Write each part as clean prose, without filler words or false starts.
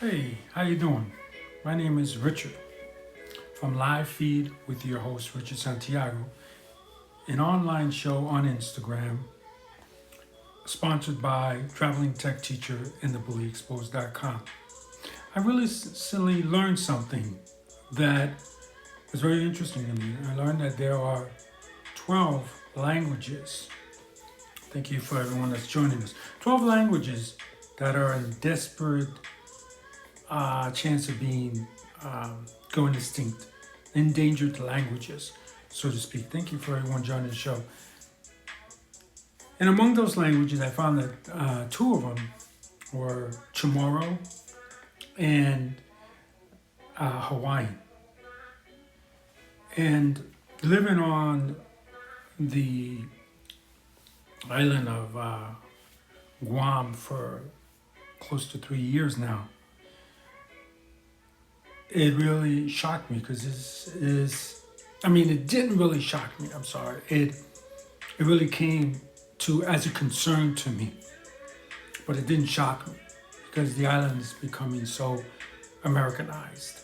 Hey, how you doing? My name is Richard from Live Feed with your host Richard Santiago, an online show on Instagram sponsored by traveling tech teacher in the bullyexposed.com. I recently learned something that was very interesting to me. I learned that there are 12 languages. Thank you for everyone that's joining us. 12 languages that are in desperate chance of being going extinct, endangered languages, so to speak. Thank you for everyone joining the show. And among those languages, I found that two of them were Chamorro and Hawaiian. And living on the island of Guam for close to 3 years now, it really shocked me because it didn't really shock me. I'm sorry. It really came to as a concern to me, but it didn't shock me because the island is becoming so Americanized.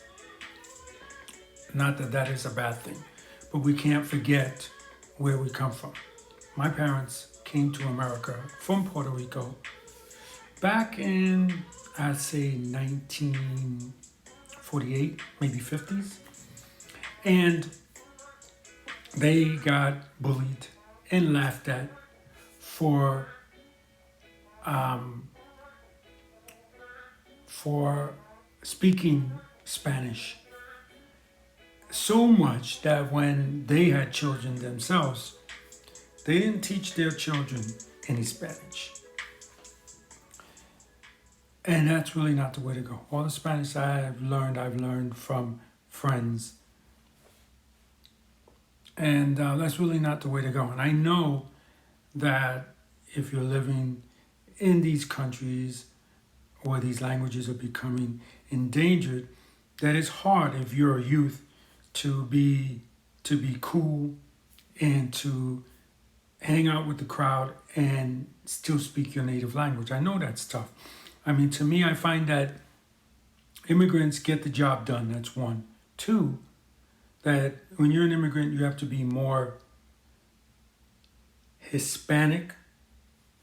Not that that is a bad thing, but we can't forget where we come from. My parents came to America from Puerto Rico back in, I'd say, 1948, maybe 50s. And they got bullied and laughed at for speaking Spanish. So much that when they had children themselves, they didn't teach their children any Spanish. And that's really not the way to go. All the Spanish I've learned from friends. And that's really not the way to go. And I know that if you're living in these countries where these languages are becoming endangered, that it's hard if you're a youth to be cool and to hang out with the crowd and still speak your native language. I know that's tough. I mean, to me, I find that immigrants get the job done. That's one. Two, that when you're an immigrant, you have to be more Hispanic.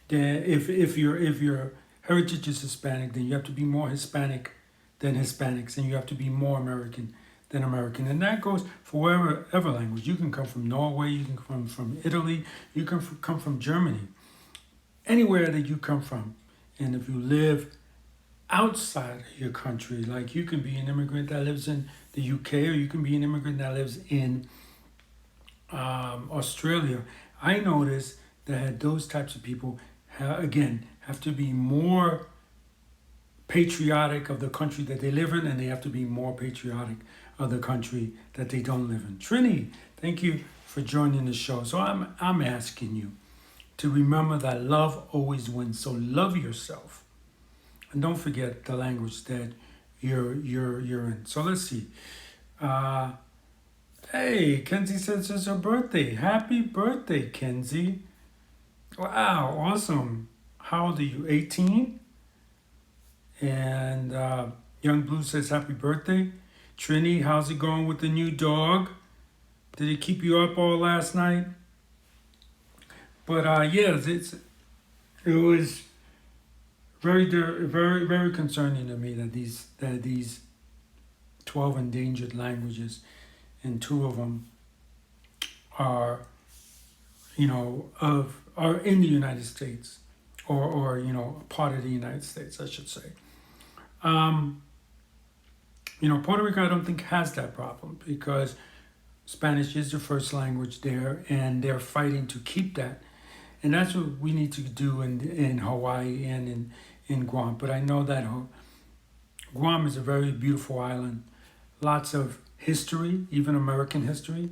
If your heritage is Hispanic, then you have to be more Hispanic than Hispanics, and you have to be more American than American. And that goes for wherever language. You can come from Norway, you can come from Italy, you can come from Germany, anywhere that you come from. And if you live outside of your country, like you can be an immigrant that lives in the UK, or you can be an immigrant that lives in Australia. I notice that those types of people, have to be more patriotic of the country that they live in, and they have to be more patriotic of the country that they don't live in. Trini, thank you for joining the show. So I'm asking you to remember that love always wins. So love yourself, and don't forget the language that you're in. So let's see. Hey, Kenzie says it's her birthday. Happy birthday, Kenzie. Wow, awesome. How old are you? 18? And Young Blue says happy birthday. Trini, how's it going with the new dog? Did it keep you up all last night? But it was very concerning to me that these 12 endangered languages, and two of them are are in the United States, or part of the United States, I should say. Puerto Rico, I don't think has that problem because Spanish is the first language there, and they're fighting to keep that. And that's what we need to do in Hawaii and in Guam. But I know that Guam is a very beautiful island. Lots of history, even American history.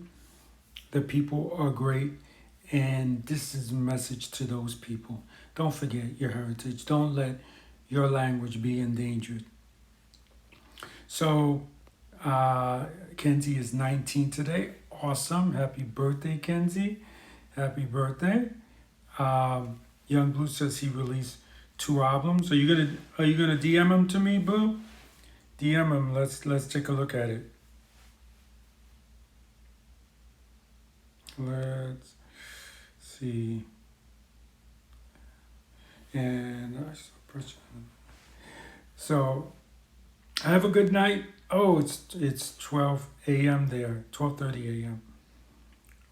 The people are great. And this is a message to those people. Don't forget your heritage. Don't let your language be endangered. So, Kenzie is 19 today. Awesome. Happy birthday, Kenzie. Happy birthday. Young Blue says he released 2 albums. Are you gonna DM them to me, Boo? DM him. Let's take a look at it. Let's see. And so have a good night. Oh, it's 12 a.m. there, 12:30 a.m.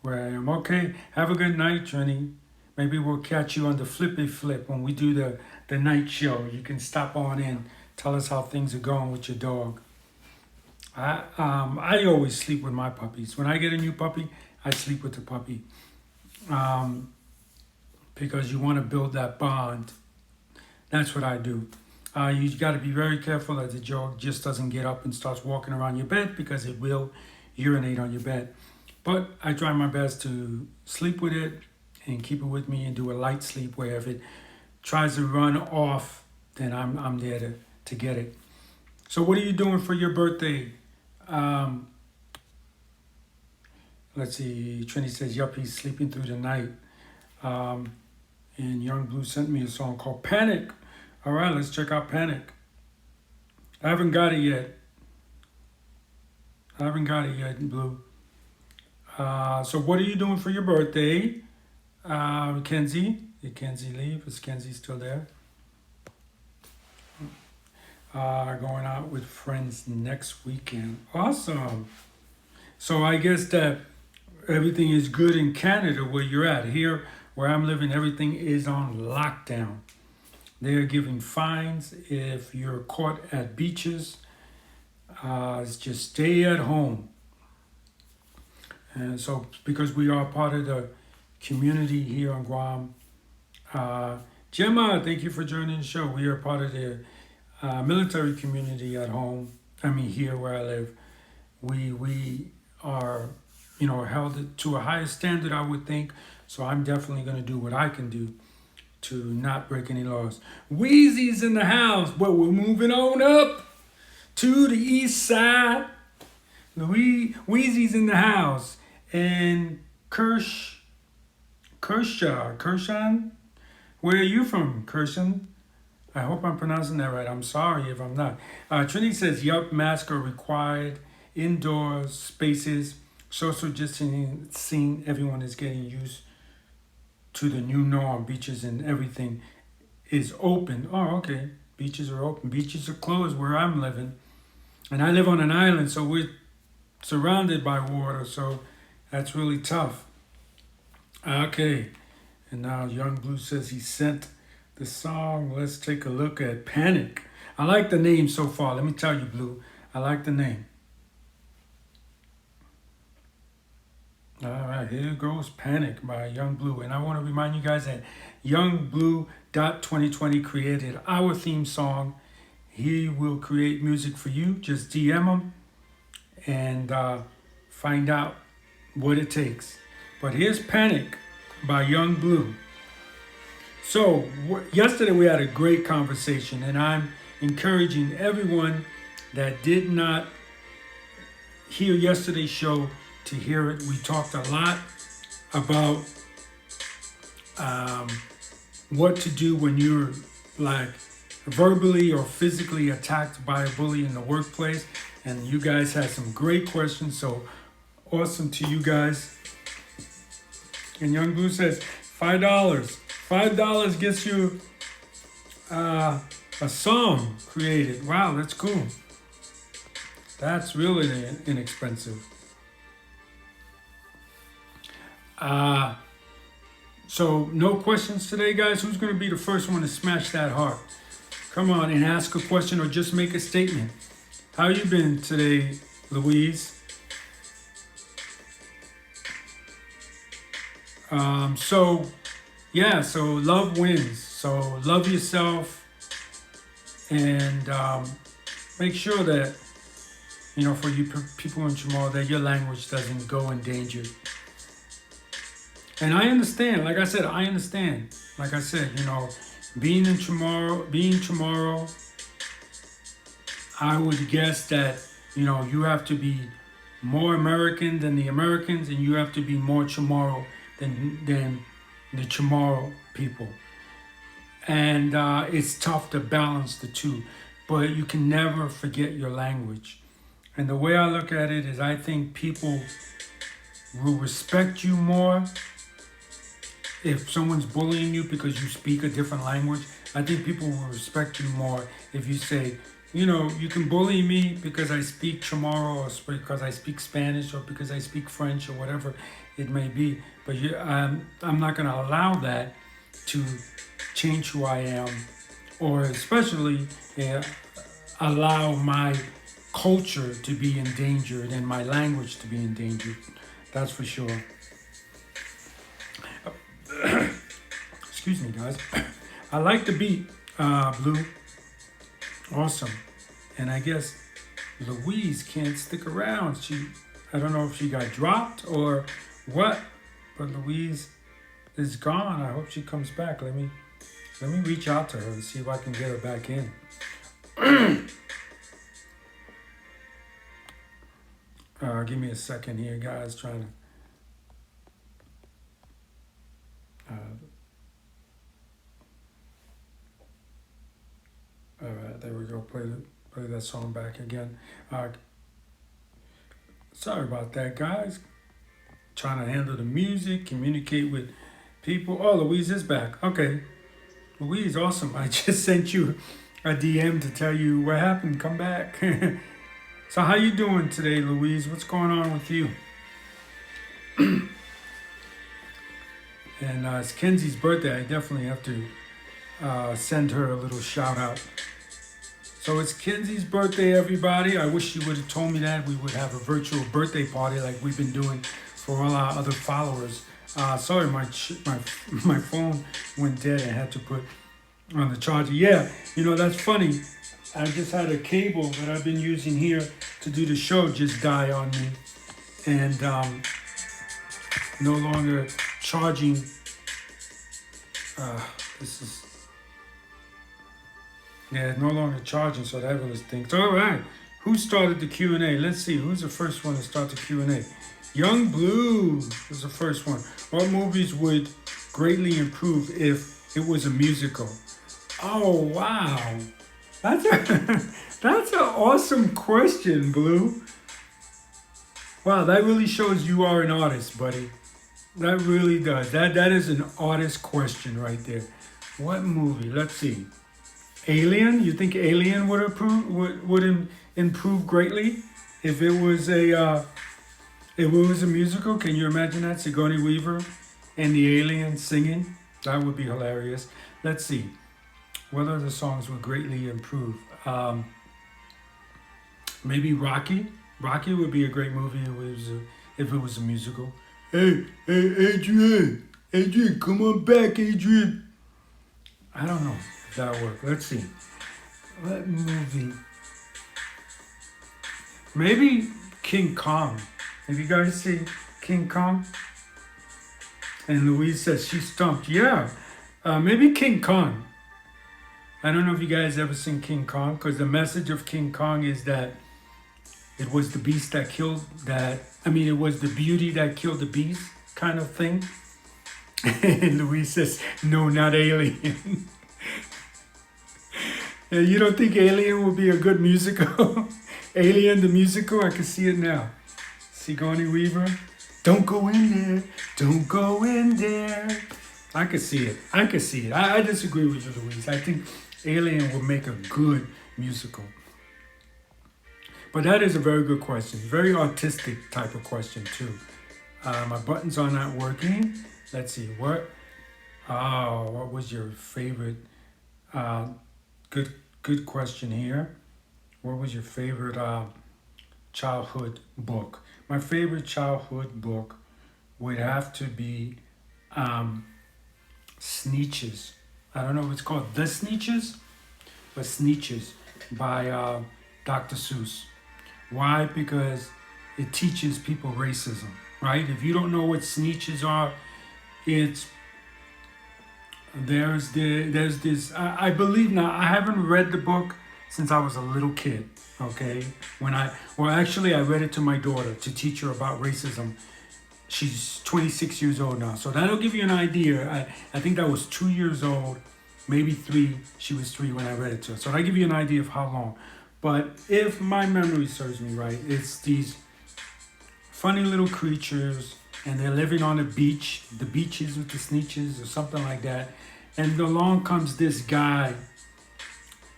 where I am. Okay, have a good night, Trini. Maybe we'll catch you on the Flippy Flip when we do the night show. You can stop on in, tell us how things are going with your dog. I always sleep with my puppies. When I get a new puppy, I sleep with the puppy. Because you want to build that bond. That's what I do. You got to be very careful that the dog just doesn't get up and starts walking around your bed, because it will urinate on your bed. But I try my best to sleep with it and keep it with me and do a light sleep, where if it tries to run off, then I'm there to get it. So what are you doing for your birthday? Let's see. Trini says, yup, he's sleeping through the night. And Young Blue sent me a song called Panic. All right, let's check out Panic. I haven't got it yet. Blue. So what are you doing for your birthday? Kenzie? Did Kenzie leave? Is Kenzie still there? Going out with friends next weekend. Awesome. So I guess that everything is good in Canada where you're at. Here, where I'm living, everything is on lockdown. They're giving fines if you're caught at beaches. It's just stay at home. And so, because we are part of the community here on Guam, Gemma, thank you for joining the show. We are part of the military community at home. Here where I live, we are, held to a higher standard, I would think. So I'm definitely going to do what I can do to not break any laws. Wheezy's in the house, but we're moving on up to the east side. Wheezy's in the house. And Kershawn, where are you from, Kershawn? I hope I'm pronouncing that right. I'm sorry if I'm not. Trinity says, yup, masks are required. Indoor spaces, social distancing, everyone is getting used to the new norm. Beaches and everything is open. Oh, okay. Beaches are open. Beaches are closed where I'm living. And I live on an island, so we're surrounded by water, so that's really tough. Okay. And now Young Blue says he sent the song. Let's take a look at Panic. I like the name so far. Let me tell you, Blue. I like the name. All right, here goes Panic by Young Blue. And I want to remind you guys that YoungBlue.2020 created our theme song. He will create music for you. Just DM him and find out what it takes. But here's Panic by Young Blue. So yesterday we had a great conversation, and I'm encouraging everyone that did not hear yesterday's show to hear it. We talked a lot about what to do when you're like verbally or physically attacked by a bully in the workplace. And you guys had some great questions, so awesome to you guys. And Young Blue says $5. $5 gets you a song created. Wow, that's cool. That's really inexpensive. So no questions today, guys. Who's going to be the first one to smash that heart? Come on and ask a question or just make a statement. How you been today, Louise? So love wins. So love yourself and make sure that, for you people in Chamorro, that your language doesn't go endangered. And I understand, like I said, being Chamorro, I would guess that, you have to be more American than the Americans, and you have to be more Chamorro than the Chamorro people. And it's tough to balance the two. but you can never forget your language. And the way I look at it is I think people will respect you more if someone's bullying you because you speak a different language. I think people will respect you more if you say, you know, you can bully me because I speak Chamorro or because I speak Spanish or because I speak French or whatever it may be. But I'm not going to allow that to change who I am, or especially allow my culture to be endangered and my language to be endangered. That's for sure. Excuse me, guys. I like the beat, Blue. Awesome. And I guess Louise can't stick around. I don't know if she got dropped or what, but Louise is gone. I hope she comes back. Let me reach out to her and see if I can get her back in. Give me a second here, guys. Trying to. All right, there we go. Play that song back again. Sorry about that, guys. Trying to handle the music, communicate with people. Oh, Louise is back. Okay. Louise, awesome. I just sent you a DM to tell you what happened. Come back. So how you doing today, Louise? What's going on with you? And it's Kenzie's birthday. I definitely have to send her a little shout out. So it's Kenzie's birthday, everybody. I wish you would have told me that. We would have a virtual birthday party like we've been doing for all our other followers. Sorry, my phone went dead. I had to put on the charger. Yeah, you know, that's funny. I just had a cable that I've been using here to do the show just die on me. And no longer charging. No longer charging, so that was things. All right, who started the Q&A? Let's see, who's the first one to start the Q&A? Young Blue was the first one. What movies would greatly improve if it was a musical? Oh, wow. That's an awesome question, Blue. Wow, that really shows you are an artist, buddy. That really does. That is an artist question right there. What movie? Let's see. Alien? You think Alien would improve greatly if it was a musical? Can you imagine that? Sigourney Weaver and the alien singing? That would be hilarious. Let's see. What other songs would greatly improve? Maybe Rocky. Rocky would be a great movie if it was a musical. Hey, Adrian, come on back, Adrian. I don't know if that'll work. Let's see. What movie? Maybe King Kong. Have you guys seen King Kong? And Louise says she's stumped. Yeah, maybe King Kong. I don't know if you guys ever seen King Kong, because the message of King Kong is that it was the beast that killed that. I mean, it was the beauty that killed the beast kind of thing. And Louise says, no, not Alien. You don't think Alien would be a good musical? Alien, the musical? I can see it now. Sigourney Weaver. Don't go in there. Don't go in there. I can see it. I disagree with you, Louise. I think Alien will make a good musical. But that is a very good question. Very artistic type of question, too. My buttons are not working. Let's see. What was your favorite? Good question here. What was your favorite childhood book? My favorite childhood book would have to be Sneetches. I don't know if it's called The Sneetches, but Sneetches by Dr. Seuss. Why? Because it teaches people racism, right? If you don't know what Sneetches are, there's this, I believe now, I haven't read the book since I was a little kid, okay? I read it to my daughter to teach her about racism. She's 26 years old now, so that'll give you an idea. I think I was 2 years old maybe 3. She was 3 when I read it to her. So that give you an idea of how long. But if my memory serves me right, it's these funny little creatures, and they're living on a beach, the beaches with the sneeches or something like that. And along comes this guy,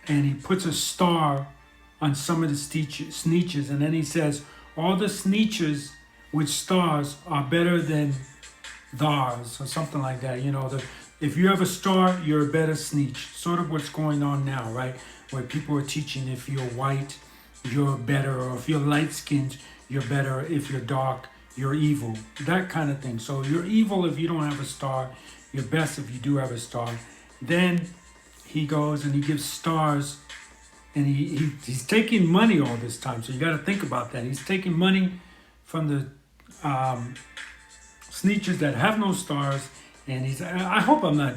and he puts a star on some of the sneeches, and then he says, all the sneeches with stars are better than thars, or something like that. If you have a star, you're a better sneech. Sort of what's going on now, right? Where people are teaching if you're white, you're better, or if you're light skinned, you're better. If you're dark, you're evil. That kind of thing. So you're evil if you don't have a star. You're best if you do have a star. Then he goes and he gives stars, and he's taking money all this time. So you got to think about that. He's taking money from the sneetches that have no stars, and I hope I'm not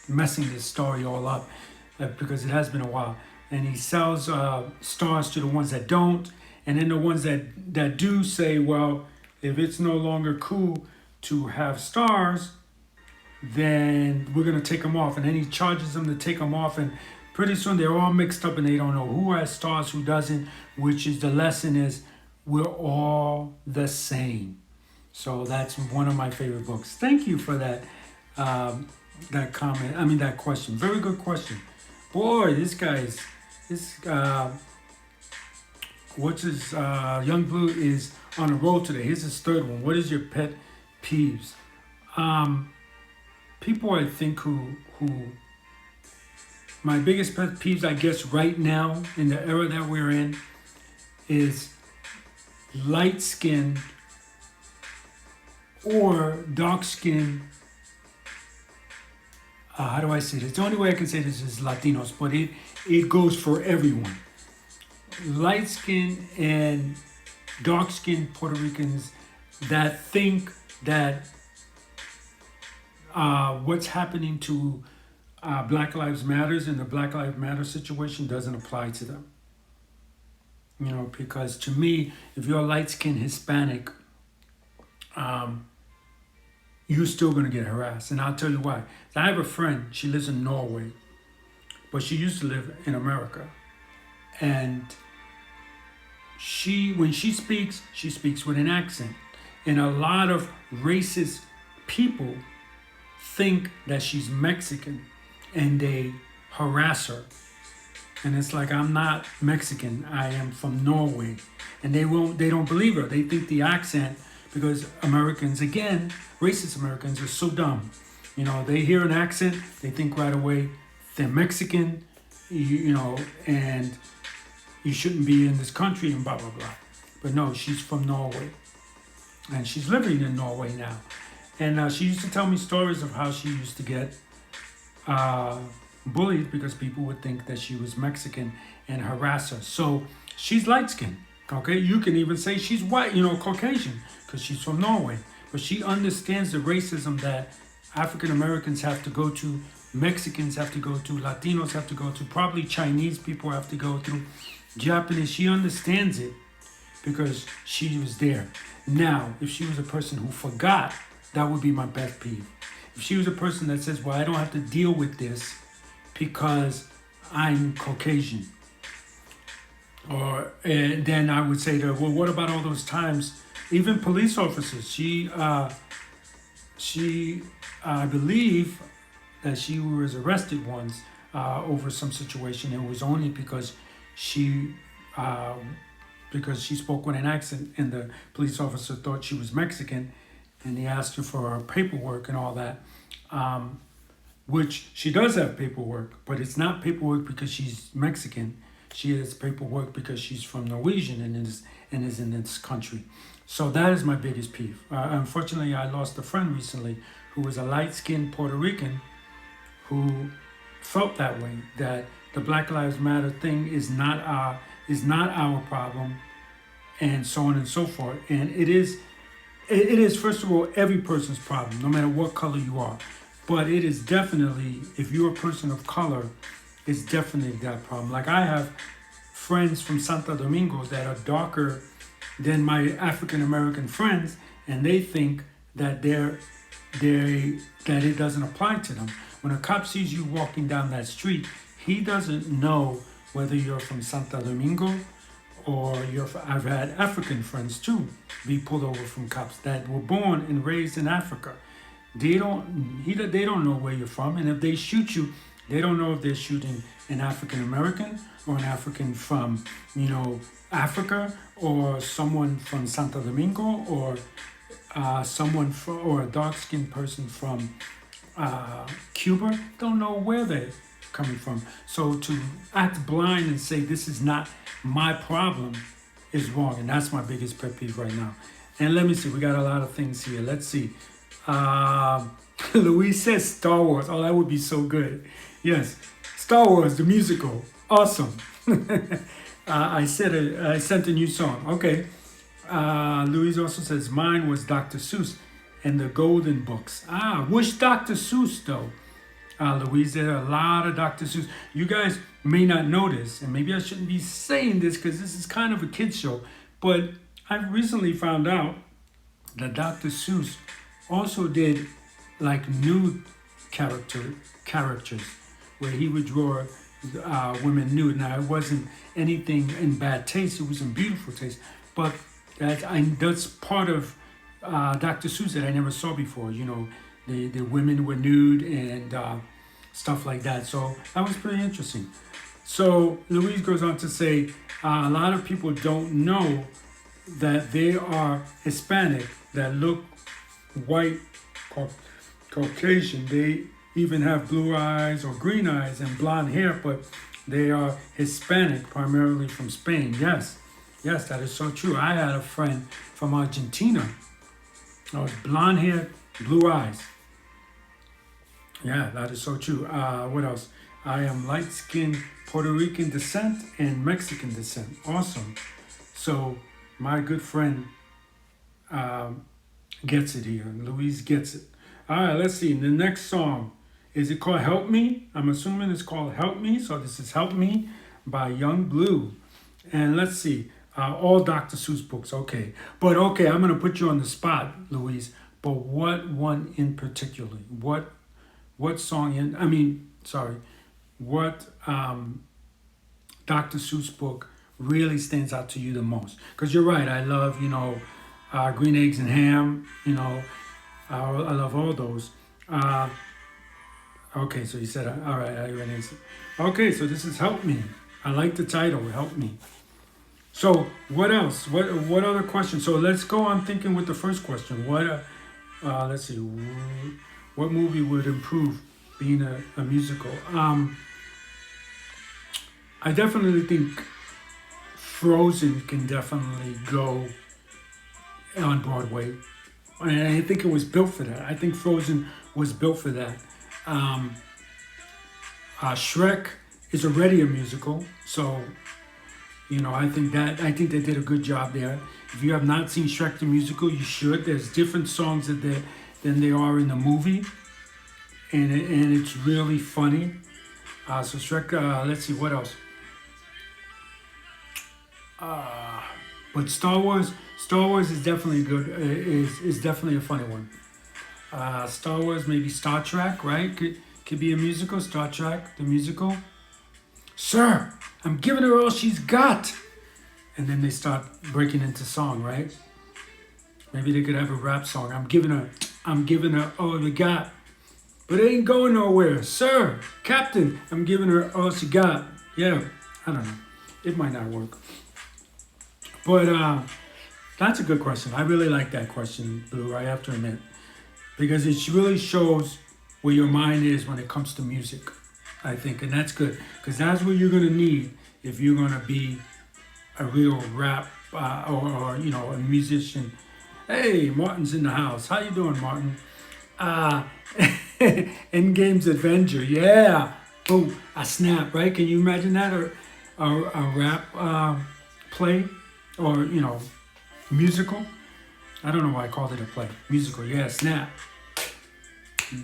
messing this story all up, because it has been a while. And he sells stars to the ones that don't, and then the ones that do say, well, if it's no longer cool to have stars, then we're going to take them off. And then he charges them to take them off, and pretty soon they're all mixed up and they don't know who has stars, who doesn't, which is the lesson is we're all the same. So that's one of my favorite books. Thank you for that comment. That question. Very good question. Boy, what's his Young Blue is on a roll today. Here's his third one. What is your pet peeves? People, I think, who my biggest pet peeves, I guess, right now in the era that we're in, is light skinned or dark skinned. How do I say this? The only way I can say this is Latinos, but it goes for everyone. Light skinned and dark skinned Puerto Ricans that think that what's happening to Black Lives Matters and the Black Lives Matter situation doesn't apply to them. Because to me, if you're a light-skinned Hispanic, you're still going to get harassed. And I'll tell you why. I have a friend, she lives in Norway, but she used to live in America. And when she speaks with an accent. And a lot of racist people think that she's Mexican, and they harass her. And it's like, I'm not Mexican, I am from Norway. And they don't believe her. They think the accent, because Americans, again, racist Americans are so dumb. They hear an accent, they think right away they're Mexican, and you shouldn't be in this country and blah, blah, blah. But no, she's from Norway. And she's living in Norway now. And she used to tell me stories of how she used to get bullied because people would think that she was Mexican and harass her. So she's light-skinned, okay? You can even say she's white, Caucasian, because she's from Norway. But she understands the racism that African Americans have to go to, Mexicans have to go to, Latinos have to go to, probably Chinese people have to go through, Japanese. She understands it because she was there. Now, if she was a person who forgot, that would be my pet peeve. If she was a person that says, well, I don't have to deal with because I'm Caucasian. And then I would say to her, well, what about all those times, even police officers? I believe that she was arrested once over some situation. It was only because she spoke with an accent, and the police officer thought she was Mexican, and he asked her for her paperwork and all that, which she does have paperwork, but it's not paperwork because she's Mexican. She has paperwork because she's from Norwegian and is in this country. So that is my biggest peeve. Unfortunately, I lost a friend recently who was a light-skinned Puerto Rican who felt that way, that the Black Lives Matter thing is not our problem, and so on and so forth. And it is, first of all, every person's problem, no matter what color you are. But it is definitely, if you're a person of color, it's definitely that problem. Like, I have friends from Santo Domingo that are darker than my African American friends, and they think that they're that it doesn't apply to them. When a cop sees you walking down that street, he doesn't know whether you're from Santo Domingo or you're. I've had African friends too be pulled over from cops that were born and raised in Africa. They don't know where you're from, and if they shoot you, they don't know if they're shooting an African American or an African from, Africa, or someone from Santo Domingo, or or a dark-skinned person from Cuba. Don't know where they're coming from. So to act blind and say this is not my problem is wrong, and that's my biggest pet peeve right now. And let me see, we got a lot of things here. Let's see. Louise says Star Wars. Oh, that would be so good. Yes, Star Wars, the musical. Awesome. I sent a new song. Okay. Louise also says mine was Dr. Seuss and the Golden Books. Which Dr. Seuss though? Louise, there are a lot of Dr. Seuss. You guys may not know this, and maybe I shouldn't be saying this because this is kind of a kid's show, but I've recently found out that Dr. Seuss also did like nude characters where he would draw women nude. Now, it wasn't anything in bad taste, it was in beautiful taste, but that's part of Dr. Seuss that I never saw before. The women were nude and stuff like that. So that was pretty interesting. So Louise goes on to say, a lot of people don't know that they are Hispanic, that look white, Caucasian. They even have blue eyes or green eyes and blonde hair, but they are Hispanic, primarily from Spain. Yes, that is so true. I had a friend from Argentina. Blonde hair, blue eyes. Yeah, that is so true. What else? I am light-skinned Puerto Rican descent and Mexican descent. Awesome. So my good friend gets it here. Louise gets it. All right, let's see. The next song, is it called Help Me? I'm assuming it's called Help Me. So this is Help Me by Young Blue. And let's see. All Dr. Seuss books. Okay. But okay, I'm going to put you on the spot, Louise. But what one in particular? What song what Dr. Seuss book really stands out to you the most? Because you're right, I love, Green Eggs and Ham, I love all those. Okay, so you said, all right, I read it. Okay, so this is Help Me. I like the title, Help Me. So what else? What other questions? So let's go on thinking with the first question. Let's see. What movie would improve being a musical? I definitely think Frozen can definitely go on Broadway. And I think it was built for that. I think Frozen was built for that. Shrek is already a musical, so I think they did a good job there. If you have not seen Shrek the musical, you should. There's different songs than there are in the movie, and it's really funny. So Shrek. Let's see what else. But Star Wars is definitely good. Is definitely a funny one. Star Wars, maybe Star Trek, right? Could be a musical. Star Trek, the musical. Sir, I'm giving her all she's got. And then they start breaking into song, right? Maybe they could have a rap song. I'm giving her all we got. But it ain't going nowhere. Sir, Captain, I'm giving her all she got. Yeah, I don't know. It might not work. But that's a good question. I really like that question, Blue, I have to admit. Because it really shows where your mind is when it comes to music, I think. And that's good. Because that's what you're going to need if you're going to be a real rap or a musician. Hey, Martin's in the house. How you doing, Martin? Endgame's Avenger. Yeah. Oh, a snap, right? Can you imagine that? Or a rap play or, musical? I don't know why I called it a play. Musical, yeah, snap.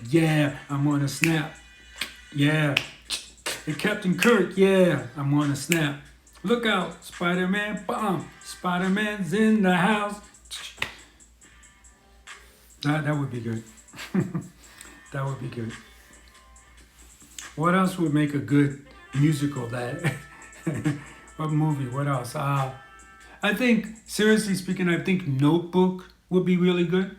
Yeah, I'm on a snap. Yeah. Hey, Captain Kirk, yeah, I'm on a snap. Look out, Spider-Man, bomb. Spider-Man's in the house. That would be good. That would be good. What else would make a good musical? That what movie? What else? I think, seriously speaking, I think Notebook would be really good.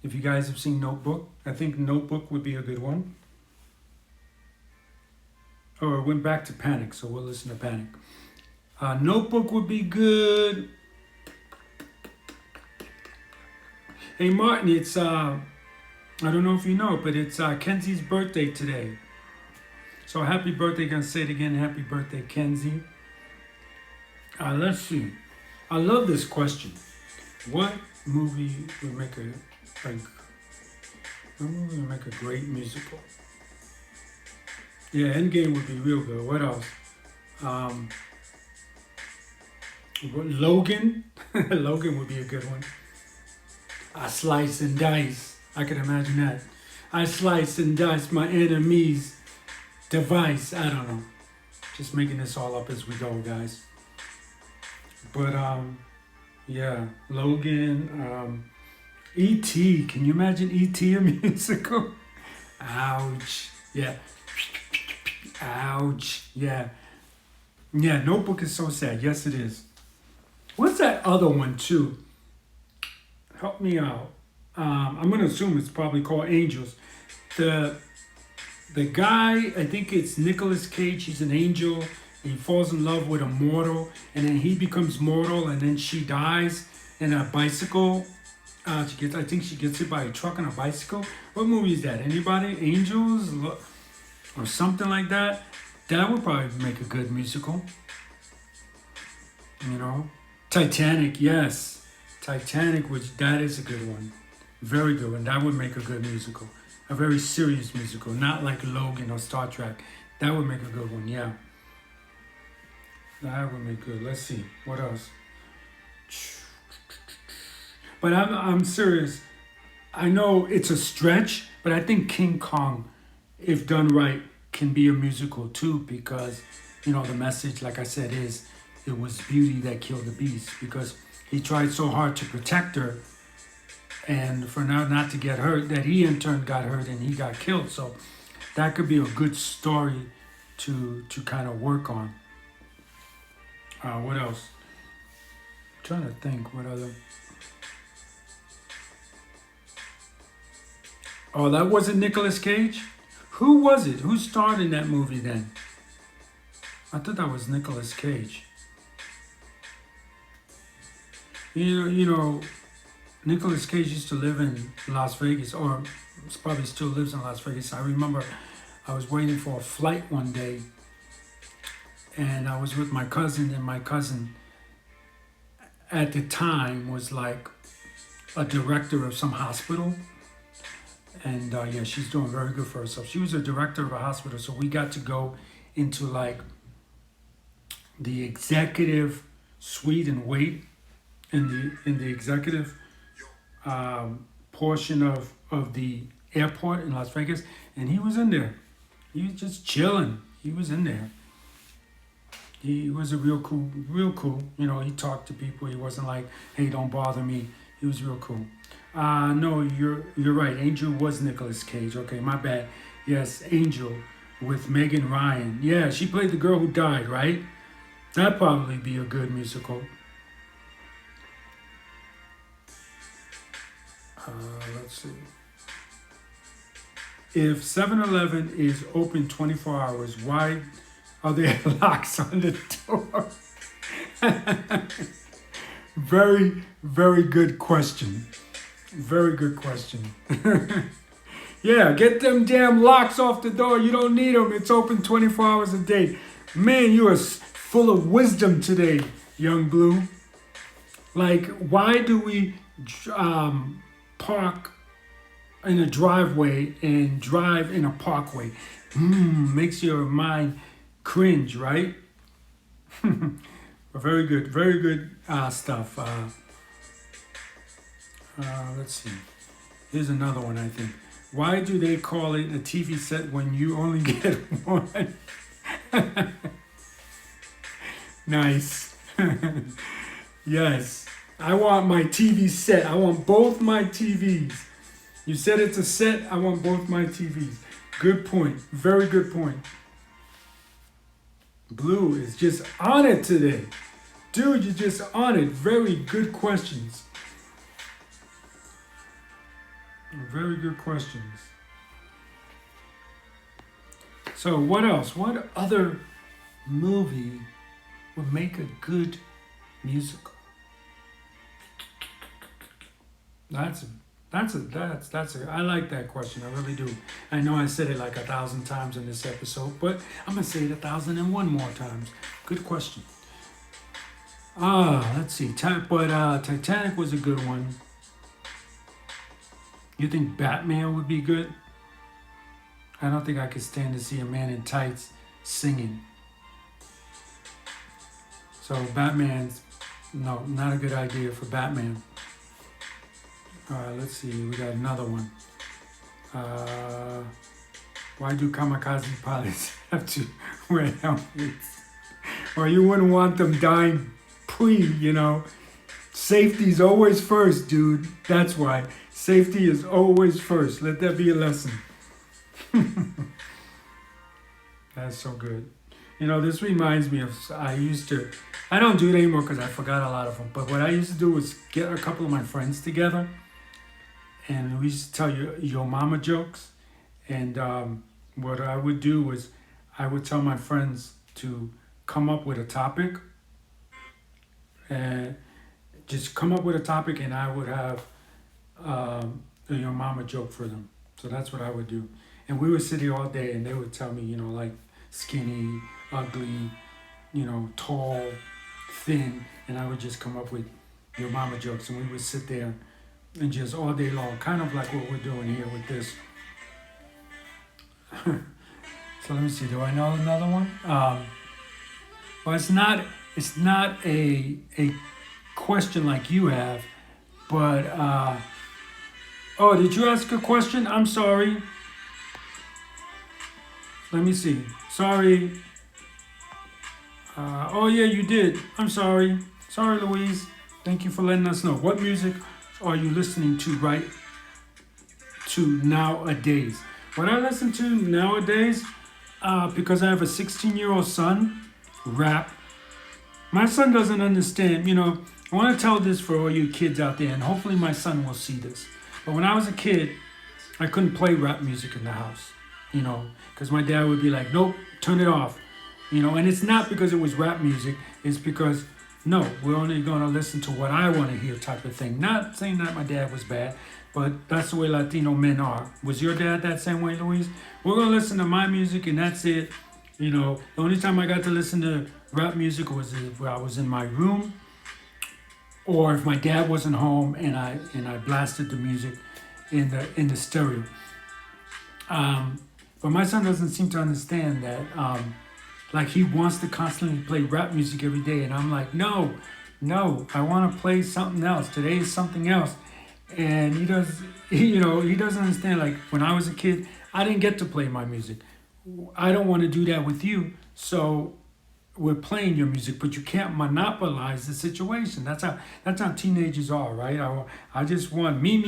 If you guys have seen Notebook, I think Notebook would be a good one. Oh, it went back to Panic, so we'll listen to Panic. Notebook would be good. Hey Martin, it's I don't know if you know, but it's Kenzie's birthday today. So happy birthday! Gonna say it again. Happy birthday, Kenzie. Let's see. I love this question. What movie would make what movie would make a great musical? Yeah, Endgame would be real good. What else? Um, Logan. Logan would be a good one. I slice and dice. I can imagine that. I slice and dice my enemy's device. I don't know. Just making this all up as we go, guys. But yeah, Logan. E.T. Can you imagine E.T. a musical? Ouch. Yeah. Ouch. Yeah. Yeah, Notebook is so sad. Yes, it is. What's that other one, too? Help me out. I'm going to assume it's probably called Angels. The guy, I think it's Nicolas Cage. He's an angel. He falls in love with a mortal. And then he becomes mortal. And then she dies in a bicycle. I think she gets hit by a truck on a bicycle. What movie is that? Anybody? Angels? Or something like that? That would probably make a good musical. You know? Titanic, yes. Titanic, that is a good one. Very good one. That would make a good musical. A very serious musical. Not like Logan or Star Trek. That would make a good one, yeah. That would make good. Let's see. What else? But I'm serious. I know it's a stretch, but I think King Kong, if done right, can be a musical too, because, you know, the message, like I said, is it was beauty that killed the beast, because he tried so hard to protect her and for now not to get hurt, that he in turn got hurt and he got killed. So that could be a good story to kind of work on. What else? I'm trying to think what other. Oh, that wasn't Nicolas Cage? Who was it? Who starred in that movie then? I thought that was Nicolas Cage. You know, Nicolas Cage used to live in Las Vegas, or probably still lives in Las Vegas. I remember I was waiting for a flight one day, and I was with my cousin, and my cousin at the time was like a director of some hospital. And yeah, she's doing very good for herself. She was a director of a hospital, so we got to go into like the executive suite and wait in the executive portion of the airport in Las Vegas, and he was in there. He was just chilling. He was in there. He was a real cool. You know, he talked to people. He wasn't like, hey, don't bother me. He was real cool. No, you're right. Angel was Nicolas Cage. Okay, my bad. Yes, Angel with Megan Ryan. Yeah, she played the girl who died, right? That'd probably be a good musical. Let's see. If 7-Eleven is open 24 hours, why are there locks on the door? Very, very good question. Very good question. Yeah, get them damn locks off the door. You don't need them. It's open 24 hours a day. Man, you are full of wisdom today, young Blue. Like, why do we park in a driveway and drive in a parkway? Makes your mind cringe, right? Very good stuff. Let's see. Here's another one, I think. Why do they call it a TV set when you only get one? Nice. Yes. I want my TV set. I want both my TVs. You said it's a set. I want both my TVs. Good point. Very good point. Blue is just on it today. Dude, you're just on it. Very good questions. Very good questions. So what else? What other movie would make a good musical? That's I like that question. I really do. I know I said it like 1,000 times in this episode, but I'm gonna say it 1,001 more times. Good question. Let's see. Titanic was a good one. You think Batman would be good? I don't think I could stand to see a man in tights singing. So Batman's, no, not a good idea for Batman. Let's see, we got another one. Why do kamikaze pilots have to wear helmets? Well, you wouldn't want them dying Safety's always first, dude. That's why. Safety is always first. Let that be a lesson. That's so good. This reminds me of, I don't do it anymore because I forgot a lot of them, but what I used to do was get a couple of my friends together and we used to tell your mama jokes. And what I would do was I would tell my friends to come up with a topic and just come up with a topic and I would have your mama joke for them. So that's what I would do. And we would sit here all day and they would tell me, like skinny, ugly, tall, thin. And I would just come up with your mama jokes and we would sit there and just all day long, kind of like what we're doing here with this. So let me see, do I know another one? Well, it's not a question like you have, but did you ask a question? I'm sorry. Let me see. Sorry. Yeah, you did. I'm sorry. Sorry, Louise. Thank you for letting us know. What music are you listening to nowadays? What I listen to nowadays, because I have a 16-year-old son, rap. My son doesn't understand. I want to tell this for all you kids out there, and hopefully my son will see this. But when I was a kid, I couldn't play rap music in the house, because my dad would be like, nope, turn it off. And it's not because it was rap music, it's because, no, we're only going to listen to what I want to hear type of thing. Not saying that my dad was bad, but that's the way Latino men are. Was your dad that same way, Louise? We're going to listen to my music and that's it. The only time I got to listen to rap music was when I was in my room, or if my dad wasn't home and I blasted the music in the stereo. But my son doesn't seem to understand that. Like he wants to constantly play rap music every day, and I'm like, no, I want to play something else. Today is something else, and he doesn't understand. Like when I was a kid, I didn't get to play my music. I don't want to do that with you, so we're playing your music, but you can't monopolize the situation. That's how teenagers are, right? I just want me.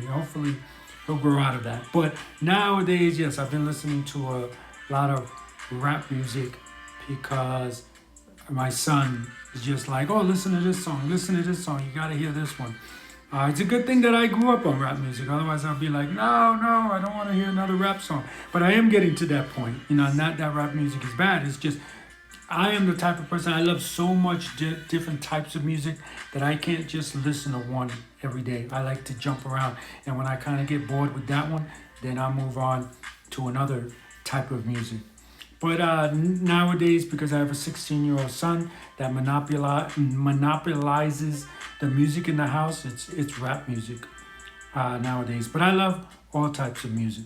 Hopefully, he'll grow out of that. But nowadays, yes, I've been listening to a lot of rap music because my son is just like, oh, listen to this song, you gotta hear this one. It's a good thing that I grew up on rap music, otherwise I'd be like, no, I don't want to hear another rap song. But I am getting to that point, not that rap music is bad, it's just I am the type of person, I love so much different types of music that I can't just listen to one every day. I like to jump around, and when I kind of get bored with that one, then I move on to another type of music. But nowadays, because I have a 16-year-old son that monopolizes the music in the house, it's rap music nowadays. But I love all types of music.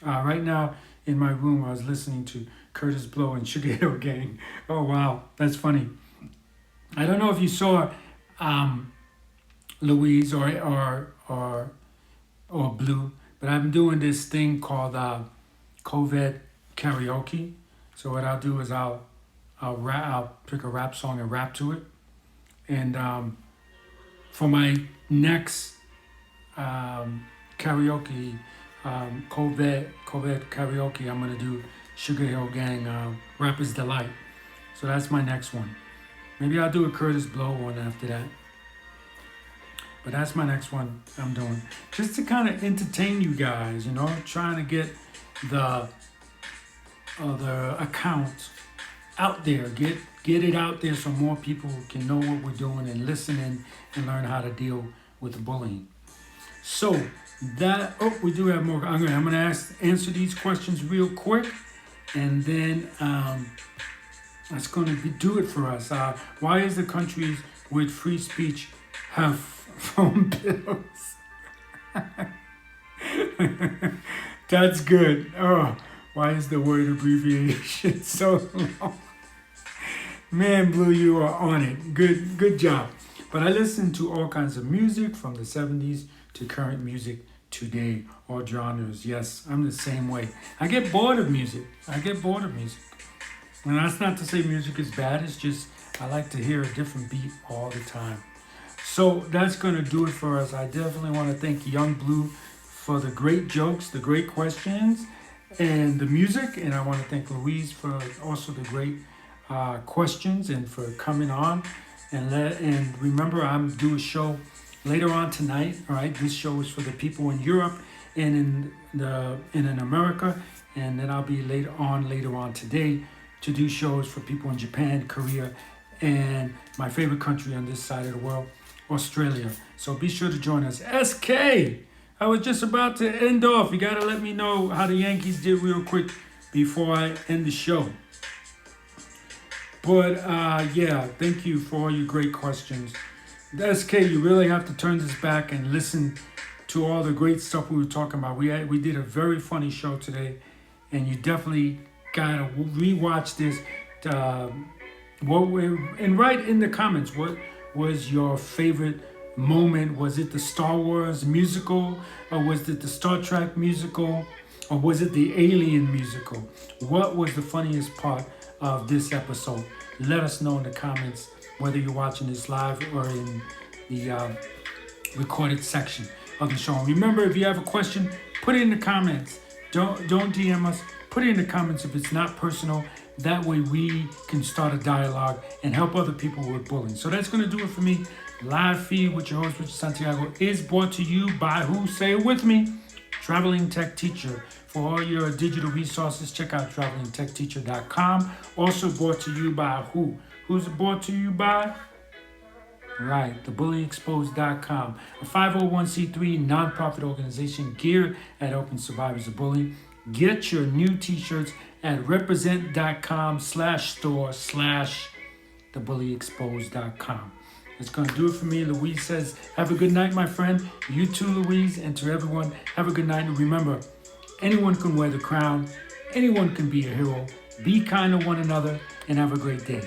Right now, in my room, I was listening to Curtis Blow and Sugar Hill Gang. Oh, wow, that's funny. I don't know if you saw Louise or Blue, but I'm doing this thing called COVID karaoke. So what I'll do is I'll pick a rap song and rap to it. And for my next karaoke, COVID karaoke. I'm gonna do Sugar Hill Gang, Rapper's Delight. So that's my next one. Maybe I'll do a Curtis Blow one after that. But that's my next one I'm doing. Just to kind of entertain you guys, trying to get the account out there. Get it out there so more people can know what we're doing and listen in and learn how to deal with the bullying. So we do have more. I'm gonna answer these questions real quick, and then that's gonna do it for us. Why is the countries with free speech have phone bills? That's good. Oh, why is the word abbreviation so long? Man, Blue, you are on it. Good job. But I listen to all kinds of music from the 70s to current music today, all genres. Yes, I'm the same way. I get bored of music. And that's not to say music is bad. It's just I like to hear a different beat all the time. So that's going to do it for us. I definitely want to thank Young Blue for the great jokes, the great questions, and the music. And I want to thank Louise for also the great questions and for coming on. And remember, I'm doing a show later on tonight. All right, this show is for the people in Europe and in America, and then I'll be later on today to do shows for people in Japan, Korea, and my favorite country on this side of the world, Australia. So be sure to join us. SK, I was just about to end off. You gotta let me know how the Yankees did real quick before I end the show. But yeah, thank you for all your great questions. The SK, you really have to turn this back and listen to all the great stuff we were talking about. We did a very funny show today, and you definitely gotta rewatch this. And write in the comments what was your favorite moment. Was it the Star Wars musical, or was it the Star Trek musical, or was it the Alien musical? What was the funniest part of this episode? Let us know in the comments, whether you're watching this live or in the recorded section of the show. And remember, if you have a question, put it in the comments. Don't DM us. Put it in the comments if it's not personal. That way we can start a dialogue and help other people with bullying. So that's going to do it for me. Live feed with your host, Richard Santiago, is brought to you by who? Say it with me. Traveling Tech Teacher. For all your digital resources, check out travelingtechteacher.com. Also brought to you by who? Who's it brought to you by? Right, thebullyexposed.com, a 501c3 nonprofit organization geared at helping survivors of bullying. Get your new t-shirts at represent.com/store/thebullyexposed.com. That's going to do it for me. Louise says, have a good night, my friend. You too, Louise. And to everyone, have a good night. And remember, anyone can wear the crown. Anyone can be a hero. Be kind to one another and have a great day.